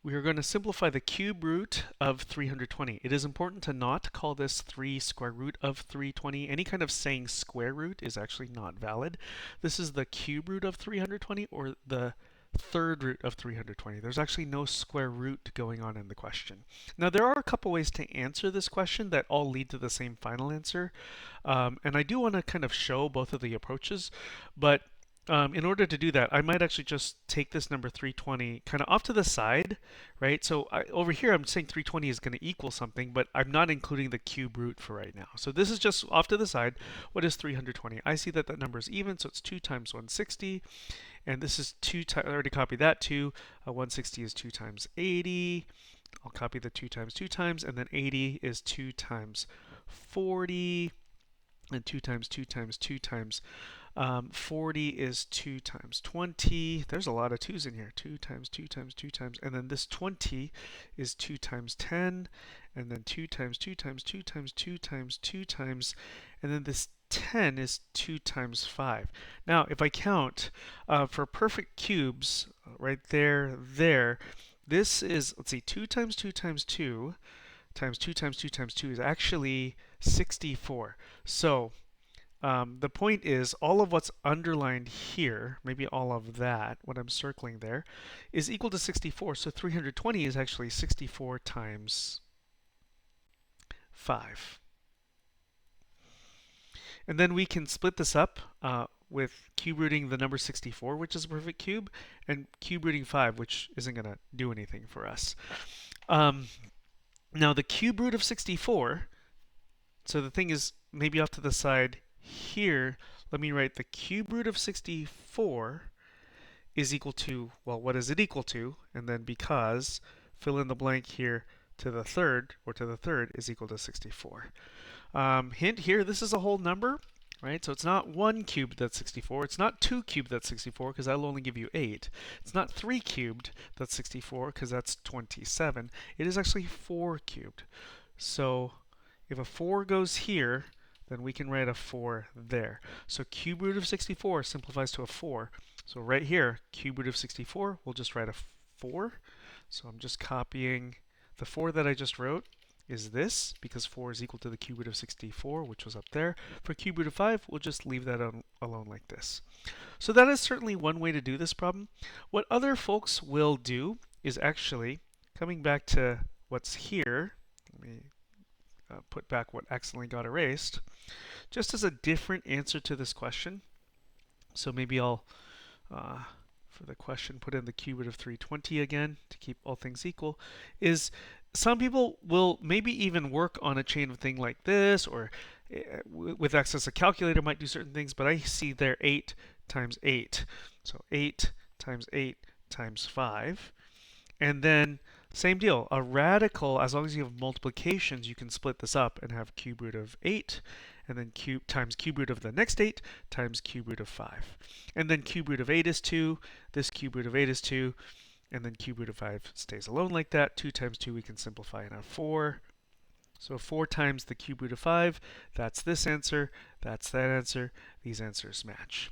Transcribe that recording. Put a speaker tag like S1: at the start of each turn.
S1: We are going to simplify the cube root of 320. It is important to not call this 3 square root of 320. Any kind of saying square root is actually not valid. This is the cube root of 320 or the third root of 320. There's actually no square root going on in the question. Now there are a couple ways to answer this question that all lead to the same final answer. And I do want to kind of show both of the approaches, but in order to do that, I might actually just take this number 320 kind of off to the side, right? So over here, I'm saying 320 is going to equal something, but I'm not including the cube root for right now. So this is just off to the side. What is 320? I see that that number is even, so it's 2 times 160. And this is 2 times, I already copied that, 2. 160 is 2 times 80. I'll copy the 2 times 2 times, and then 80 is 2 times 40. And 2 times 2 times 2 times 40 is 2 times 20. There's a lot of 2's in here. 2 times 2 times 2 times. And then this 20 is 2 times 10. And then 2 times 2 times 2 times 2 times 2 times. And then this 10 is 2 times 5. Now, if I count for perfect cubes, right there, this is, let's see, 2 times 2 times 2 times 2 times 2 times 2 is actually 64. So the point is all of what's underlined here, maybe all of that, what I'm circling there, is equal to 64. So 320 is actually 64 times 5. And then we can split this up with cube rooting the number 64, which is a perfect cube, and cube rooting 5, which isn't going to do anything for us. Now the cube root of 64, so the thing is maybe off to the side here, let me write the cube root of 64 is equal to, well, what is it equal to? And then because, fill in the blank here, to the third, or to the third, is equal to 64. Hint here, this is a whole number, right? So it's not 1 cubed that's 64. It's not 2 cubed that's 64, because that'll only give you 8. It's not 3 cubed that's 64, because that's 27. It is actually 4 cubed. So if a 4 goes here, then we can write a 4 there. So cube root of 64 simplifies to a 4. So right here, cube root of 64, we'll just write a 4. So I'm just copying the 4 that I just wrote is this, because 4 is equal to the cube root of 64, which was up there. For cube root of 5, we'll just leave that alone like this. So that is certainly one way to do this problem. What other folks will do is actually, coming back to what's here, let me put back what accidentally got erased, just as a different answer to this question. So maybe I'll, for the question, put in the cube root of 320 again to keep all things equal, is some people will maybe even work on a chain of thing like this, or with access a calculator might do certain things, but I see there 8 times 8. So 8 times 8 times 5. And then same deal, a radical, as long as you have multiplications, you can split this up and have cube root of 8, and then times cube root of the next 8 times cube root of 5. And then cube root of 8 is 2, this cube root of 8 is 2, and then cube root of 5 stays alone like that. 2 times 2 we can simplify and have 4. So 4 times the cube root of 5, that's this answer, that's that answer. These answers match.